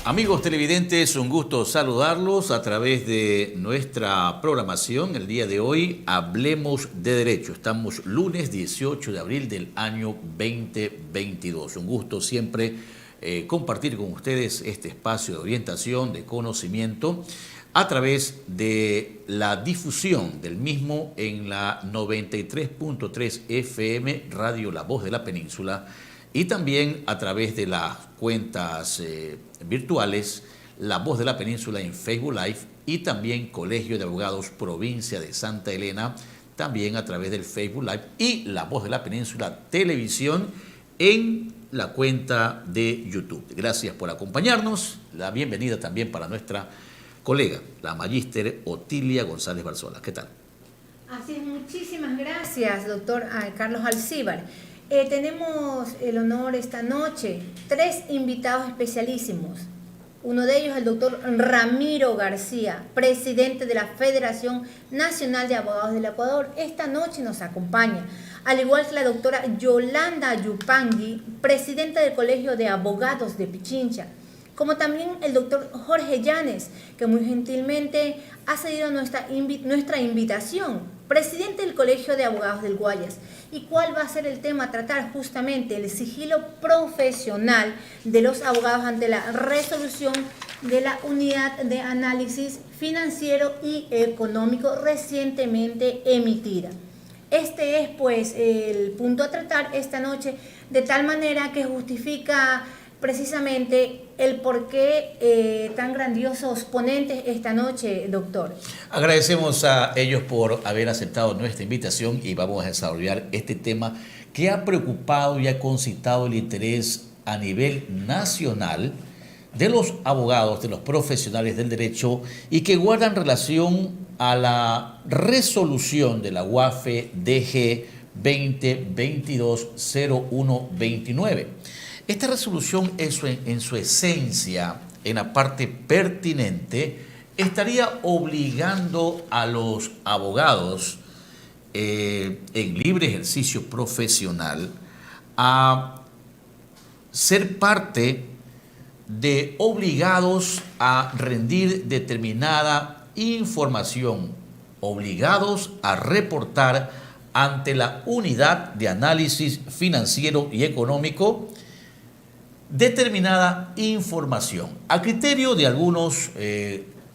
Amigos televidentes, un gusto saludarlos a través de nuestra programación. El día de hoy, Hablemos de Derecho. Estamos lunes 18 de abril del año 2022. Un gusto siempre compartir con ustedes este espacio de orientación, de conocimiento, a través de la difusión del mismo en la 93.3 FM, Radio La Voz de la Península, y también a través de las cuentas virtuales La Voz de la Península en Facebook Live y también Colegio de Abogados Provincia de Santa Elena, también a través del Facebook Live y La Voz de la Península Televisión en la cuenta de YouTube. Gracias por acompañarnos. La bienvenida también para nuestra colega, la magíster Otilia González Barzola. ¿Qué tal? Así es, muchísimas gracias, doctor Carlos Alcíbar. Tenemos el honor esta noche, 3 invitados especialísimos. Uno de ellos, el doctor Ramiro García, presidente de la Federación Nacional de Abogados del Ecuador. Esta noche nos acompaña, al igual que la doctora Yolanda Yupangui, presidenta del Colegio de Abogados de Pichincha, como también el doctor Jorge Llanes, que muy gentilmente ha cedido a nuestra invitación, presidente del Colegio de Abogados del Guayas. ¿Y cuál va a ser el tema a tratar? Justamente el sigilo profesional de los abogados ante la resolución de la Unidad de Análisis Financiero y Económico recientemente emitida. Este es pues el punto a tratar esta noche, de tal manera que justifica precisamente el por qué tan grandiosos ponentes esta noche, doctor. Agradecemos a ellos por haber aceptado nuestra invitación y vamos a desarrollar este tema que ha preocupado y ha concitado el interés a nivel nacional de los abogados, de los profesionales del derecho y que guardan relación a la resolución de la UAFE DG 2022-0129. Esta resolución en su esencia, en la parte pertinente, estaría obligando a los abogados en libre ejercicio profesional a ser parte de obligados a rendir determinada información, obligados a reportar ante la Unidad de Análisis Financiero y Económico determinada información. A criterio de algunos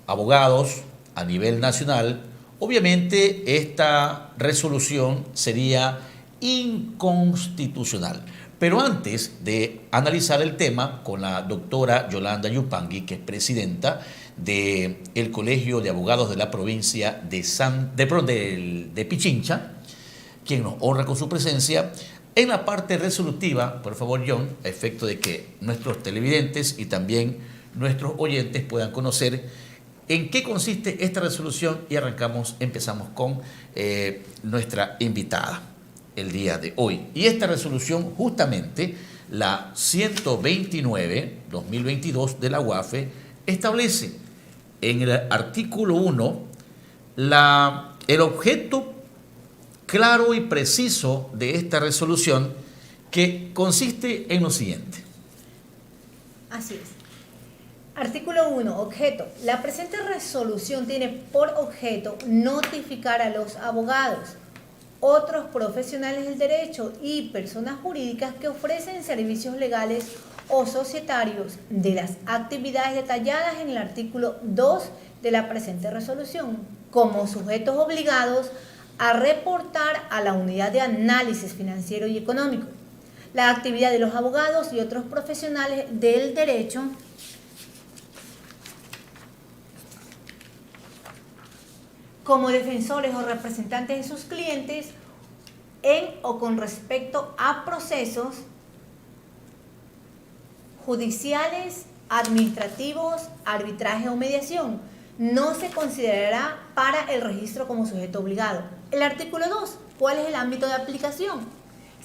abogados a nivel nacional, obviamente esta resolución sería inconstitucional. Pero antes de analizar el tema con la doctora Yolanda Yupangui, que es presidenta del Colegio de Abogados de la provincia de Pichincha, quien nos honra con su presencia, en la parte resolutiva, por favor, John, a efecto de que nuestros televidentes y también nuestros oyentes puedan conocer en qué consiste esta resolución y empezamos con nuestra invitada el día de hoy. Y esta resolución, justamente, la 129-2022 de la UAFE, establece en el artículo 1 el objeto claro y preciso de esta resolución, que consiste en lo siguiente. Así es. Artículo 1. Objeto. La presente resolución tiene por objeto notificar a los abogados, otros profesionales del derecho y personas jurídicas que ofrecen servicios legales o societarios de las actividades detalladas en el artículo 2 de la presente resolución como sujetos obligados a reportar a la Unidad de Análisis Financiero y Económico la actividad de los abogados y otros profesionales del derecho como defensores o representantes de sus clientes en o con respecto a procesos judiciales, administrativos, arbitraje o mediación. No se considerará para el registro como sujeto obligado. El artículo 2, ¿cuál es el ámbito de aplicación?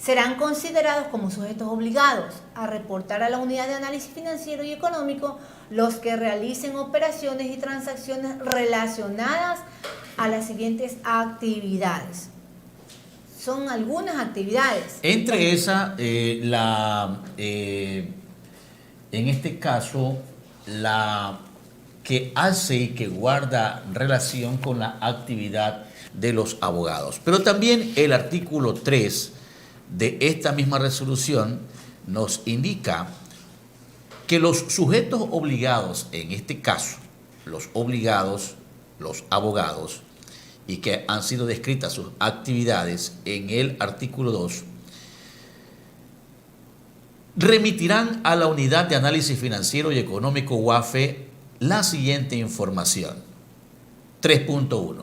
Serán considerados como sujetos obligados a reportar a la Unidad de Análisis Financiero y Económico los que realicen operaciones y transacciones relacionadas a las siguientes actividades. Son algunas actividades. Entre esas, en este caso, la que hace y que guarda relación con la actividad de los abogados. Pero también el artículo 3 de esta misma resolución nos indica que los sujetos obligados, en este caso, los obligados, los abogados, y que han sido descritas sus actividades en el artículo 2, remitirán a la Unidad de Análisis Financiero y Económico UAFE la siguiente información. 3.1.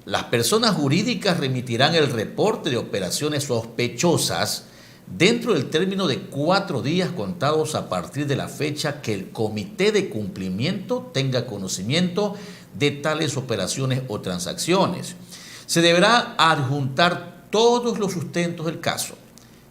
Las personas jurídicas remitirán el reporte de operaciones sospechosas dentro del término de 4 días contados a partir de la fecha que el comité de cumplimiento tenga conocimiento de tales operaciones o transacciones. Se deberá adjuntar todos los sustentos del caso.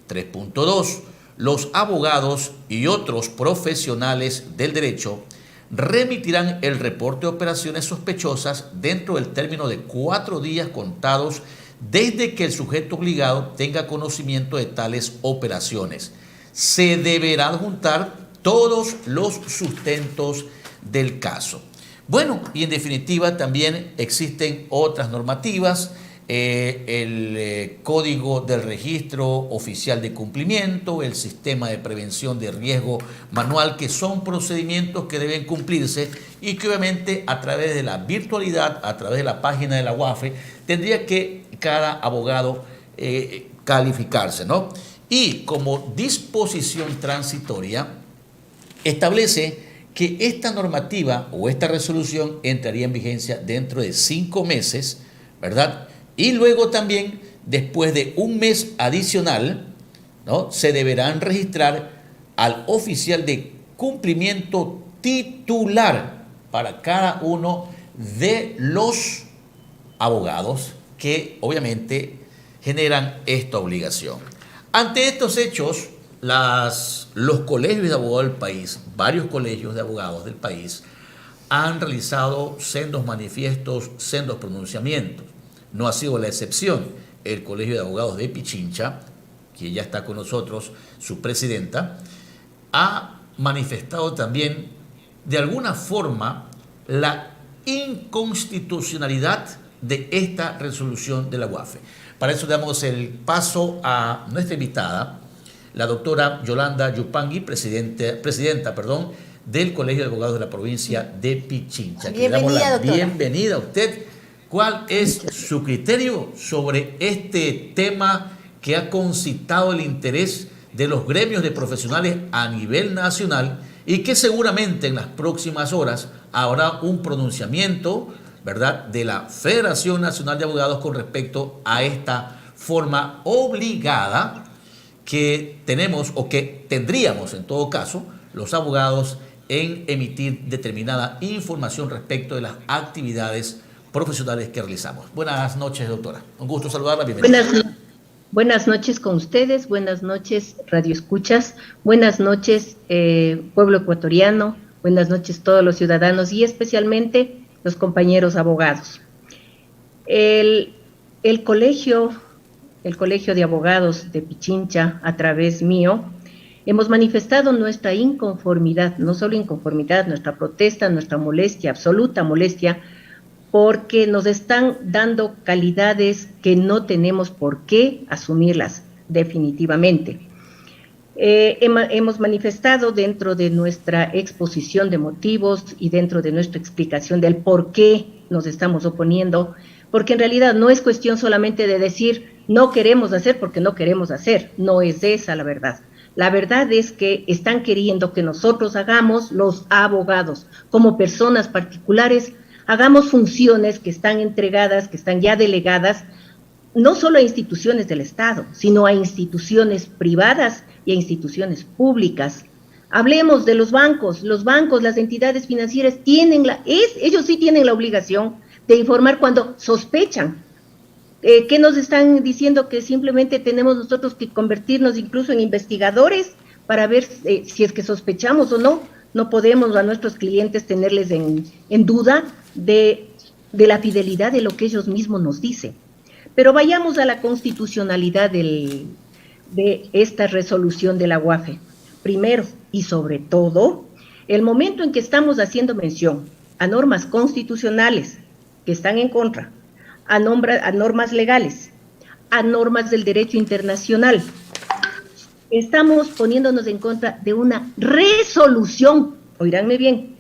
3.2. Los abogados y otros profesionales del derecho remitirán el reporte de operaciones sospechosas dentro del término de 4 días contados desde que el sujeto obligado tenga conocimiento de tales operaciones. Se deberá adjuntar todos los sustentos del caso. Bueno, y en definitiva también existen otras normativas, el Código del Registro Oficial de Cumplimiento, el Sistema de Prevención de Riesgo Manual, que son procedimientos que deben cumplirse y que obviamente a través de la virtualidad, a través de la página de la UAFE, tendría que cada abogado calificarse, ¿no? Y como disposición transitoria, establece que esta normativa o esta resolución entraría en vigencia dentro de 5 meses, ¿verdad? Y luego también, después de un mes adicional, ¿no?, se deberán registrar al oficial de cumplimiento titular para cada uno de los abogados que obviamente generan esta obligación. Ante estos hechos, los colegios de abogados del país, varios colegios de abogados del país, han realizado sendos manifiestos, sendos pronunciamientos. No ha sido la excepción. El Colegio de Abogados de Pichincha, que ya está con nosotros, su presidenta, ha manifestado también de alguna forma la inconstitucionalidad de esta resolución de la UAFE. Para eso damos el paso a nuestra invitada, la doctora Yolanda Yupangui, presidenta del Colegio de Abogados de la provincia de Pichincha. Bienvenida, doctora. Bienvenida a usted. ¿Cuál es su criterio sobre este tema que ha concitado el interés de los gremios de profesionales a nivel nacional y que seguramente en las próximas horas habrá un pronunciamiento, ¿verdad?, de la Federación Nacional de Abogados con respecto a esta forma obligada que tenemos o que tendríamos en todo caso los abogados en emitir determinada información respecto de las actividades profesionales que realizamos? Buenas noches, doctora. Un gusto saludarla. Bienvenida. Buenas noches con ustedes, buenas noches, radioescuchas, buenas noches, pueblo ecuatoriano, buenas noches todos los ciudadanos y especialmente los compañeros abogados. El colegio de abogados de Pichincha, a través mío, hemos manifestado nuestra inconformidad, no solo inconformidad, nuestra protesta, nuestra molestia, absoluta molestia, porque nos están dando calidades que no tenemos por qué asumirlas definitivamente. Hemos manifestado dentro de nuestra exposición de motivos y dentro de nuestra explicación del por qué nos estamos oponiendo, porque en realidad no es cuestión solamente de decir no queremos hacer porque no queremos hacer, no es esa la verdad. La verdad es que están queriendo que nosotros hagamos, los abogados, como personas particulares, hagamos funciones que están entregadas, que están ya delegadas, no solo a instituciones del Estado, sino a instituciones privadas y a instituciones públicas. Hablemos de los bancos, las entidades financieras ellos sí tienen la obligación de informar cuando sospechan. ¿Qué nos están diciendo? Que simplemente tenemos nosotros que convertirnos incluso en investigadores para ver si es que sospechamos o no. No podemos a nuestros clientes tenerles en duda de la fidelidad de lo que ellos mismos nos dicen. Pero vayamos a la constitucionalidad de esta resolución de la UAFE. Primero y sobre todo, El momento en que estamos haciendo mención a normas constitucionales que están en contra, a normas legales, a normas del derecho internacional, estamos poniéndonos en contra de una resolución, oíranme bien,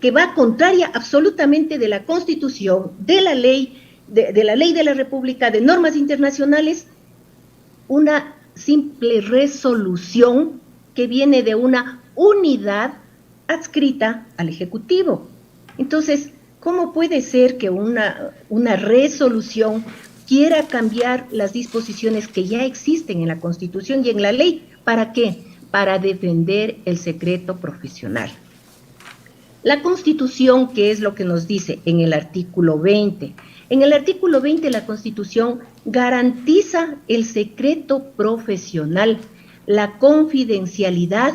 que va contraria absolutamente de la Constitución, de la ley de la República, de normas internacionales, una simple resolución que viene de una unidad adscrita al Ejecutivo. Entonces, ¿cómo puede ser que una resolución quiera cambiar las disposiciones que ya existen en la Constitución y en la ley? ¿Para qué? Para defender el secreto profesional. La Constitución, ¿qué es lo que nos dice en el artículo 20? En el artículo 20 la Constitución garantiza el secreto profesional, la confidencialidad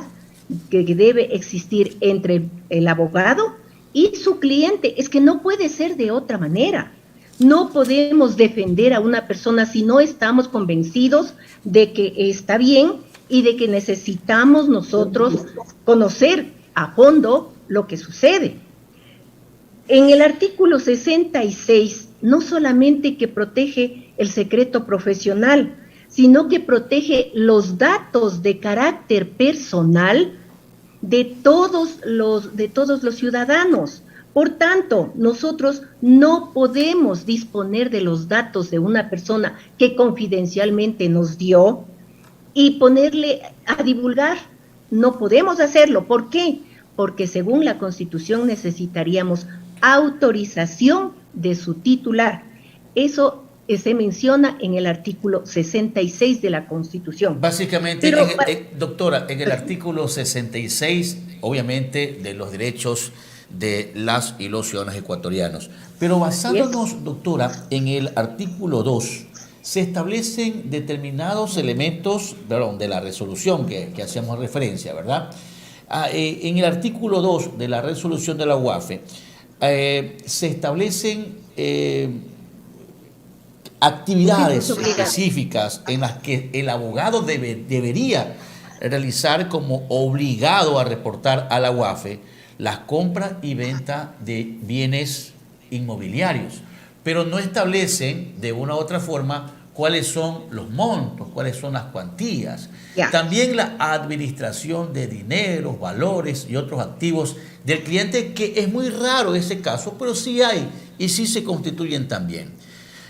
que debe existir entre el abogado y su cliente. Es que no puede ser de otra manera. No podemos defender a una persona si no estamos convencidos de que está bien y de que necesitamos nosotros conocer a fondo lo que sucede. En el artículo 66, no solamente que protege el secreto profesional, sino que protege los datos de carácter personal de todos los ciudadanos. Por tanto, nosotros no podemos disponer de los datos de una persona que confidencialmente nos dio y ponerle a divulgar. No podemos hacerlo. ¿Por qué? Porque según la Constitución necesitaríamos autorización de su titular. Eso se menciona en el artículo 66 de la Constitución. Básicamente, doctora, en el artículo 66, obviamente, de los derechos de las y los ciudadanos ecuatorianos. Pero basándonos, doctora, en el artículo 2, se establecen determinados elementos, perdón, de la resolución que hacíamos referencia, ¿verdad? En el artículo 2 de la resolución de la UAFE, se establecen actividades específicas en las que el abogado debería realizar como obligado a reportar a la UAFE las compras y venta de bienes inmobiliarios, pero no establecen de una u otra forma cuáles son los montos, cuáles son las cuantías. También la administración de dineros, valores y otros activos del cliente, que es muy raro ese caso, pero sí hay y sí se constituyen también.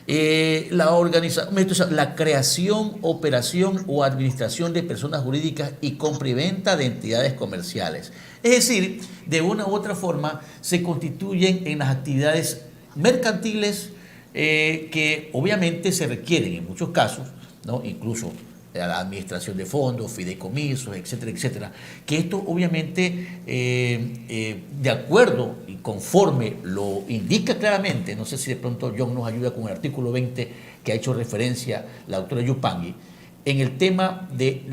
La creación, operación o administración de personas jurídicas y compra y venta de entidades comerciales. Es decir, de una u otra forma se constituyen en las actividades mercantiles que obviamente se requieren en muchos casos, ¿no? Incluso la administración de fondos, fideicomisos, etcétera, etcétera, que esto obviamente de acuerdo y conforme lo indica claramente, no sé si de pronto John nos ayuda con el artículo 20 que ha hecho referencia la doctora Yupanqui, en el tema de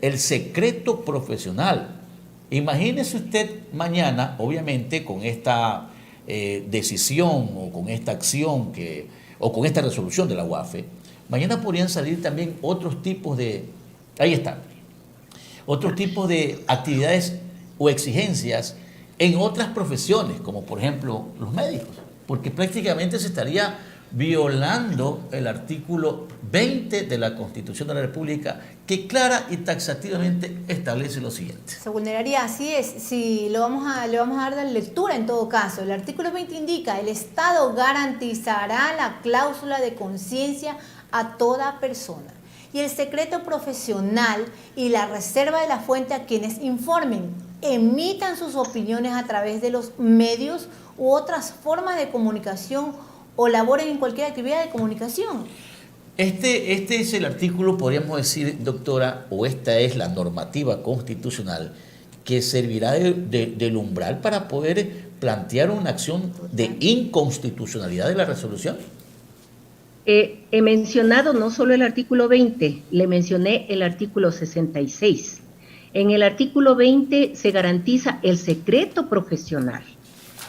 el secreto profesional. Imagínese usted mañana, obviamente, con esta decisión o con esta acción o con esta resolución de la UAFE, mañana podrían salir también otros tipos de actividades o exigencias en otras profesiones, como por ejemplo los médicos, porque prácticamente se estaría violando el artículo 20 de la Constitución de la República, que clara y taxativamente establece lo siguiente. Se vulneraría, así es, si le vamos a dar la lectura en todo caso. El artículo 20 indica: el Estado garantizará la cláusula de conciencia a toda persona y el secreto profesional y la reserva de la fuente a quienes informen, emitan sus opiniones a través de los medios u otras formas de comunicación o laboren en cualquier actividad de comunicación. Este es el artículo, podríamos decir, doctora, o esta es la normativa constitucional que servirá del umbral para poder plantear una acción de inconstitucionalidad de la resolución. He mencionado no solo el artículo 20, le mencioné el artículo 66. En el artículo 20 se garantiza el secreto profesional,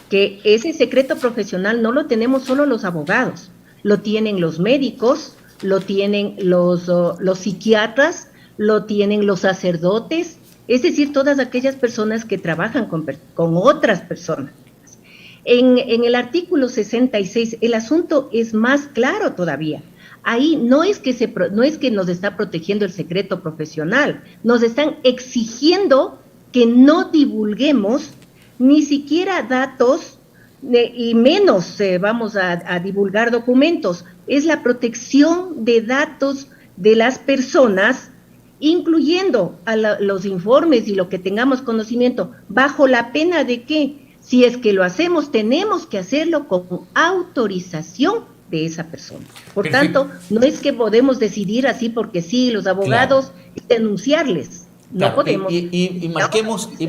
que ese secreto profesional no lo tenemos solo los abogados, lo tienen los médicos, lo tienen los psiquiatras, lo tienen los sacerdotes es decir, todas aquellas personas que trabajan con otras personas. En el artículo 66 el asunto es más claro todavía. Ahí no es que nos está protegiendo el secreto profesional, nos están exigiendo que no divulguemos ni siquiera datos y menos vamos a divulgar documentos. Es la protección de datos de las personas, incluyendo los informes y lo que tengamos conocimiento, bajo la pena de que, si es que lo hacemos, tenemos que hacerlo con autorización de esa persona. Por tanto, no es que podemos decidir así porque sí, los abogados, denunciarles. Claro, no podemos. Y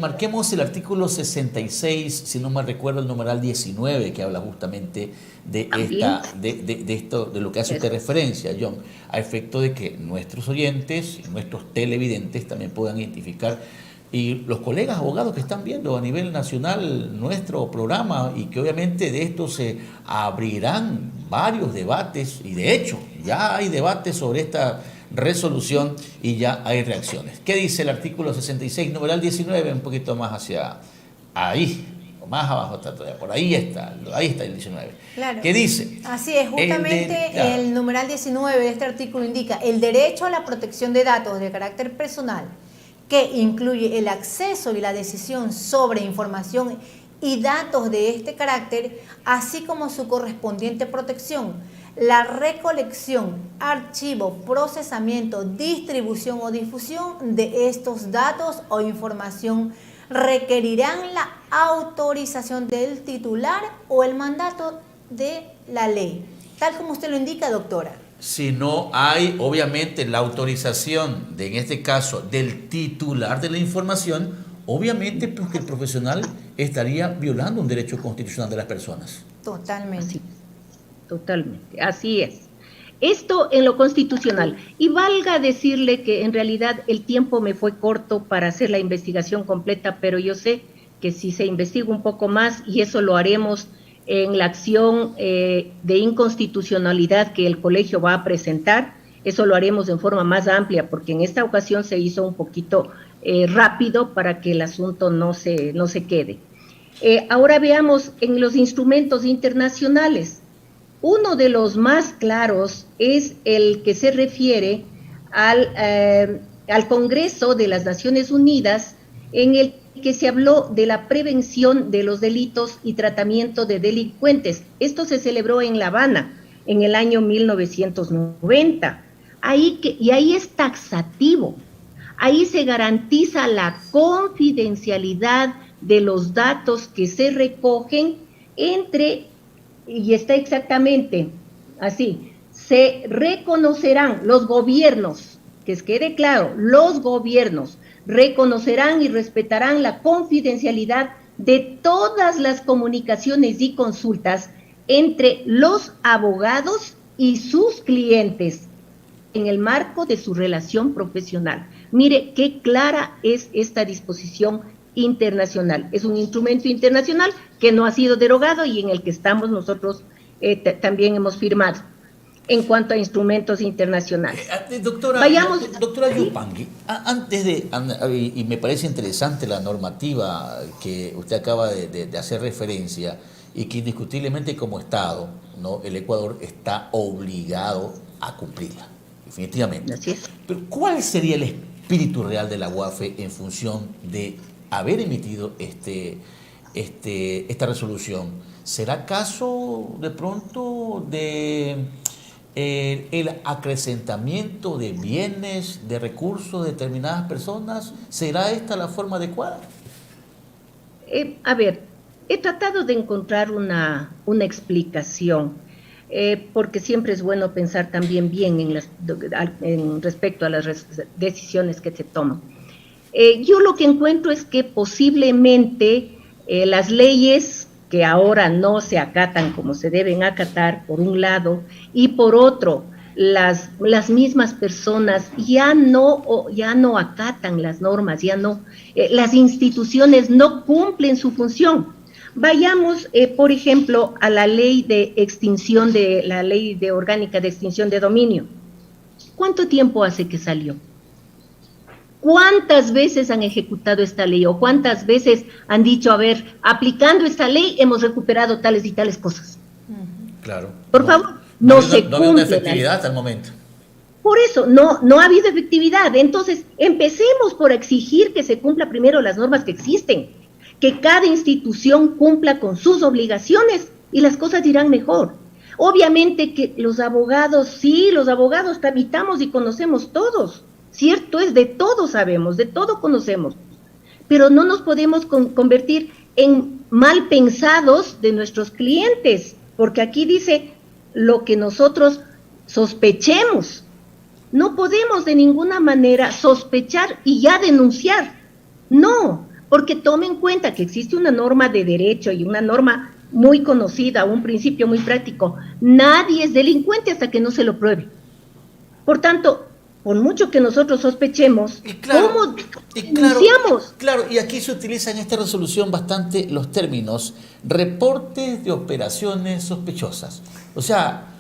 marquemos el artículo 66, si no me recuerdo, el numeral 19, que habla justamente de esto, de lo que hace usted referencia, John, a efecto de que nuestros oyentes, nuestros televidentes también puedan identificar, y los colegas abogados que están viendo a nivel nacional nuestro programa, y que obviamente de esto se abrirán varios debates, y de hecho ya hay debates sobre esta resolución y ya hay reacciones. ¿Qué dice el artículo 66, numeral 19? Un poquito más hacia ahí, o más abajo, por ahí está el 19. Claro. ¿Qué dice? Así es, justamente el numeral 19 de este artículo indica el derecho a la protección de datos de carácter personal, que incluye el acceso y la decisión sobre información y datos de este carácter, así como su correspondiente protección, la recolección, archivo, procesamiento, distribución o difusión de estos datos o información requerirán la autorización del titular o el mandato de la ley, tal como usted lo indica, doctora. Si no hay, obviamente, la autorización, en este caso, del titular de la información, obviamente, pues que el profesional estaría violando un derecho constitucional de las personas. Totalmente. Totalmente, así es. Esto en lo constitucional. Y valga decirle que en realidad el tiempo me fue corto para hacer la investigación completa, pero yo sé que si se investiga un poco más, y eso lo haremos en la acción de inconstitucionalidad que el colegio va a presentar, eso lo haremos en forma más amplia, porque en esta ocasión se hizo un poquito rápido para que el asunto no se quede. Ahora veamos en los instrumentos internacionales. Uno de los más claros es el que se refiere al Congreso de las Naciones Unidas, en el que se habló de la prevención de los delitos y tratamiento de delincuentes. Esto se celebró en La Habana en el año 1990. Y ahí es taxativo. Ahí se garantiza la confidencialidad de los datos que se recogen y está exactamente así, se reconocerán los gobiernos, que quede claro, los gobiernos reconocerán y respetarán la confidencialidad de todas las comunicaciones y consultas entre los abogados y sus clientes en el marco de su relación profesional. Mire qué clara es esta disposición internacional. Es un instrumento internacional que no ha sido derogado y en el que estamos nosotros también hemos firmado en cuanto a instrumentos internacionales. Doctora Yupanqui, antes y me parece interesante la normativa que usted acaba de hacer referencia, y que indiscutiblemente como Estado, ¿no?, el Ecuador está obligado a cumplirla, definitivamente. Así es. Pero ¿cuál sería el espíritu real de la UAFE en función de haber emitido esta resolución? ¿Será caso de pronto de el acrecentamiento de bienes, de recursos de determinadas personas? ¿Será esta la forma adecuada? A ver, he tratado de encontrar una explicación, porque siempre es bueno pensar también bien en respecto a las decisiones que se toman. Yo lo que encuentro es que posiblemente las leyes que ahora no se acatan como se deben acatar, por un lado, y por otro, las mismas personas ya no acatan las normas, las instituciones no cumplen su función. Vayamos, por ejemplo, a la ley orgánica de extinción de dominio. ¿Cuánto tiempo hace que salió? ¿Cuántas veces han ejecutado esta ley o cuántas veces han dicho, a ver, aplicando esta ley hemos recuperado tales y tales cosas? Claro. Por favor, no se no había una cumple efectividad hasta el momento. Por eso, no ha habido efectividad. Entonces, empecemos por exigir que se cumpla primero las normas que existen, que cada institución cumpla con sus obligaciones y las cosas irán mejor. Obviamente que los abogados, sí, los abogados tramitamos y conocemos todos, cierto es, de todo sabemos, de todo conocemos, pero no nos podemos convertir en mal pensados de nuestros clientes, porque aquí dice lo que nosotros sospechemos. No podemos de ninguna manera sospechar y ya denunciar. No, porque tome en cuenta que existe una norma de derecho y una norma muy conocida, un principio muy práctico. Nadie es delincuente hasta que no se lo pruebe. Por tanto, por mucho que nosotros sospechemos, ¿cómo denunciamos? Claro, y aquí se utiliza en esta resolución bastante los términos reportes de operaciones sospechosas. O sea,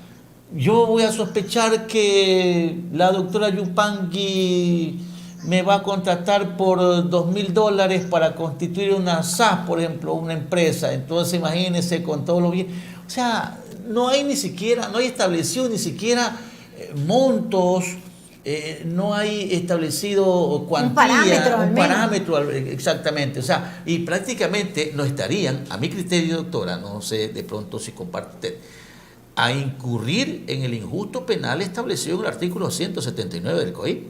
yo voy a sospechar que la doctora Yupanqui me va a contratar por $2,000 para constituir una SAS, por ejemplo, una empresa. Entonces, imagínense con todos los bienes. O sea, no hay establecido ni siquiera montos, no hay establecido cuantía, un parámetro, exactamente. O sea, y prácticamente no estarían, a mi criterio, doctora, no sé de pronto si comparte usted, a incurrir en el injusto penal establecido en el artículo 179 del COIP,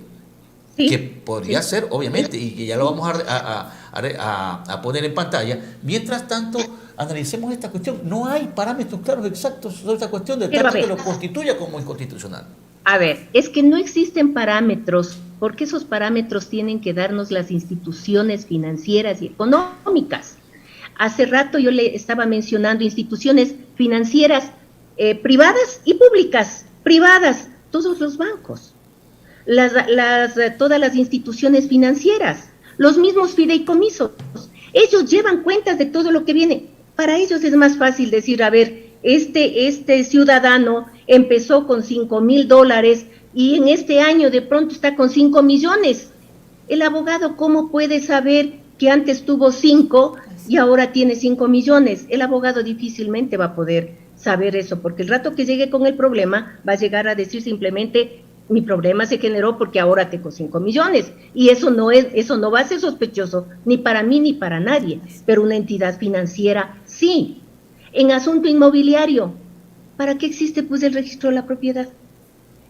sí, que podría ser, obviamente, y que ya lo vamos a poner en pantalla. Mientras tanto, analicemos esta cuestión. No hay parámetros claros exactos sobre esta cuestión, de tanto que lo constituya como inconstitucional. A ver, es que no existen parámetros, porque esos parámetros tienen que darnos las instituciones financieras y económicas. Hace rato yo le estaba mencionando instituciones financieras privadas y públicas. Privadas, todos los bancos, todas las instituciones financieras, los mismos fideicomisos. Ellos llevan cuentas de todo lo que viene. Para ellos es más fácil decir, a ver, este ciudadano empezó con $5,000 y en este año de pronto está con 5 millones. El abogado, ¿cómo puede saber que antes tuvo 5 y ahora tiene 5 millones? El abogado difícilmente va a poder saber eso, porque el rato que llegue con el problema va a llegar a decir simplemente, mi problema se generó porque ahora tengo 5 millones, y eso no va a ser sospechoso ni para mí ni para nadie, pero una entidad financiera sí. En asunto inmobiliario, ¿para qué existe pues el registro de la propiedad?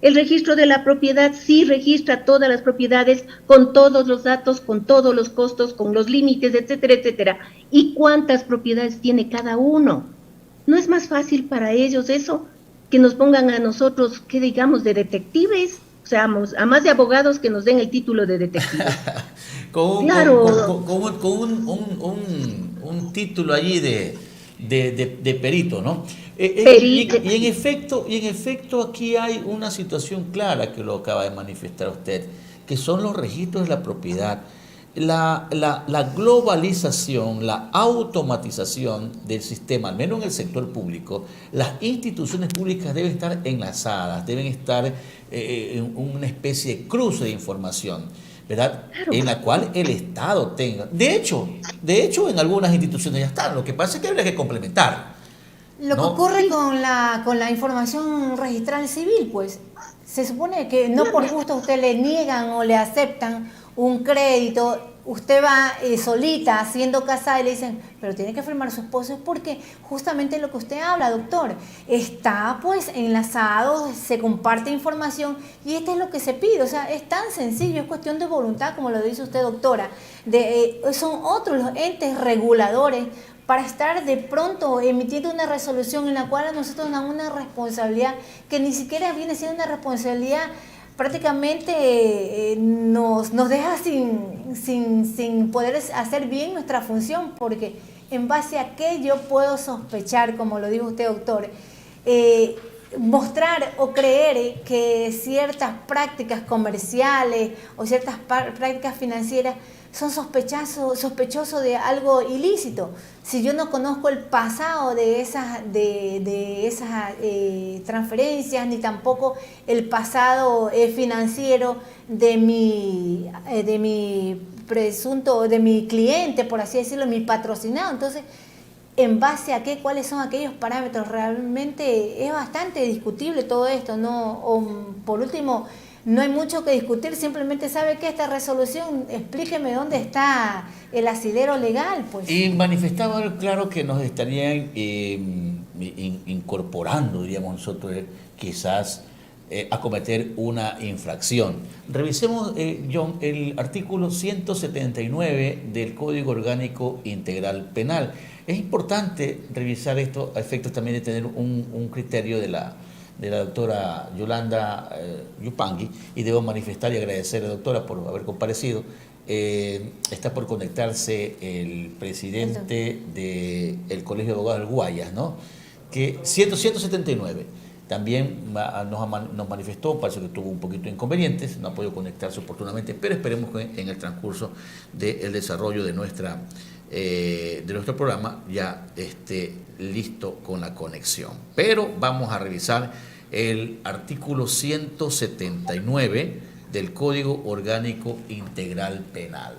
El registro de la propiedad sí registra todas las propiedades con todos los datos, con todos los costos, con los límites, etcétera, etcétera. ¿Y cuántas propiedades tiene cada uno? ¿No es más fácil para ellos eso? Que nos pongan a nosotros, que digamos, de detectives, o sea, a más de abogados que nos den el título de detectives. Con un título allí de perito, ¿no? Y en efecto aquí hay una situación clara que lo acaba de manifestar usted, que son los registros de la propiedad. La globalización, la automatización del sistema, al menos en el sector público, las instituciones públicas deben estar enlazadas, deben estar en una especie de cruce de información, ¿verdad? Claro. En la cual el Estado tenga. De hecho, en algunas instituciones ya están. Lo que pasa es que habría que complementar. Lo que ocurre con la información registral civil, pues, se supone que no por gusto a usted le niegan o le aceptan un crédito, usted va solita, siendo casada, y le dicen, pero tiene que firmar su esposo, porque justamente lo que usted habla, doctor, está pues enlazado, se comparte información, y esto es lo que se pide. O sea, es tan sencillo, es cuestión de voluntad, como lo dice usted, doctora. Son otros los entes reguladores para estar de pronto emitiendo una resolución en la cual a nosotros nos dan una responsabilidad que ni siquiera viene siendo una responsabilidad. Prácticamente nos deja sin poder hacer bien nuestra función, porque en base a qué yo puedo sospechar, como lo dijo usted, doctor, mostrar o creer que ciertas prácticas comerciales o ciertas prácticas financieras son sospechosos de algo ilícito. Si yo no conozco el pasado de esas transferencias, ni tampoco el pasado financiero de mi presunto, de mi cliente, por así decirlo, mi patrocinado, entonces, ¿en base a qué? ¿Cuáles son aquellos parámetros? Realmente es bastante discutible todo esto, ¿no? O, por último, no hay mucho que discutir, simplemente sabe que esta resolución, explíqueme dónde está el asidero legal, pues. Y manifestaba, claro, que nos estarían incorporando, diríamos nosotros, quizás a cometer una infracción. Revisemos, John, el artículo 179 del Código Orgánico Integral Penal. Es importante revisar esto a efectos también de tener un criterio de la doctora Yolanda Yupangui, y debo manifestar y agradecerle, doctora, por haber comparecido. Está por conectarse el presidente del Colegio de Abogados del Guayas, ¿no? Que 179 también nos manifestó, parece que tuvo un poquito de inconvenientes, no ha podido conectarse oportunamente, pero esperemos que en el transcurso del desarrollo de nuestro programa ya esté listo con la conexión. Pero vamos a revisar el artículo 179 del Código Orgánico Integral Penal.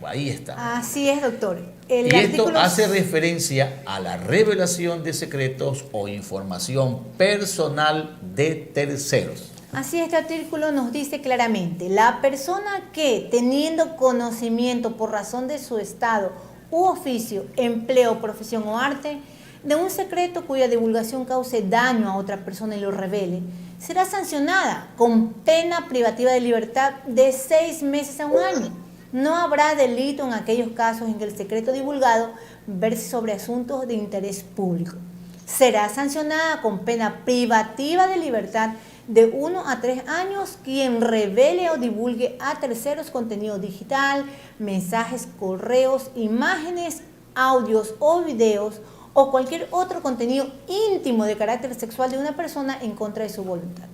Ahí estamos. Así es, doctor. Y esto hace referencia a la revelación de secretos o información personal de terceros. Así, este artículo nos dice claramente: la persona que, teniendo conocimiento por razón de su estado u oficio, empleo, profesión o arte, de un secreto cuya divulgación cause daño a otra persona y lo revele, será sancionada con pena privativa de libertad de 6 meses a 1 año. No habrá delito en aquellos casos en que el secreto divulgado verse sobre asuntos de interés público. Será sancionada con pena privativa de libertad de 1 a 3 años quien revele o divulgue a terceros contenido digital, mensajes, correos, imágenes, audios o videos o cualquier otro contenido íntimo de carácter sexual de una persona en contra de su voluntad.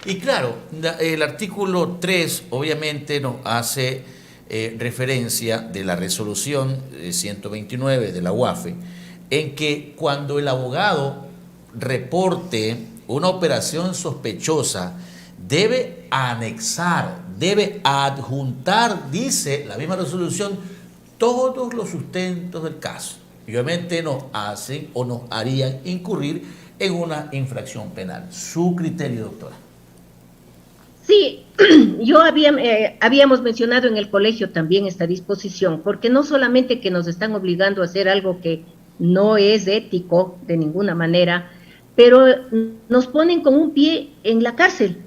Y claro, el artículo 3 obviamente nos hace referencia de la resolución 129 de la UAFE, en que cuando el abogado reporte una operación sospechosa, debe anexar, debe adjuntar, dice la misma resolución, todos los sustentos del caso. Y obviamente nos hacen o nos harían incurrir en una infracción penal. Su criterio, doctora. Sí, habíamos mencionado en el colegio también esta disposición, porque no solamente que nos están obligando a hacer algo que no es ético de ninguna manera, pero nos ponen con un pie en la cárcel,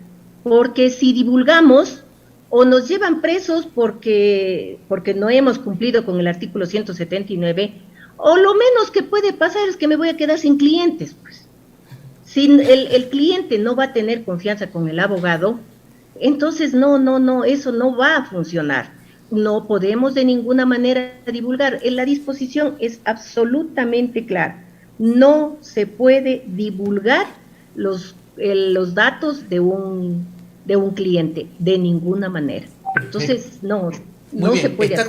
porque si divulgamos o nos llevan presos porque no hemos cumplido con el artículo 179, o lo menos que puede pasar es que me voy a quedar sin clientes, pues. Si el cliente no va a tener confianza con el abogado, entonces no, eso no va a funcionar. No podemos de ninguna manera divulgar. La disposición es absolutamente clara. No se puede divulgar los datos de un cliente de ninguna manera. Entonces, no se puede hacer.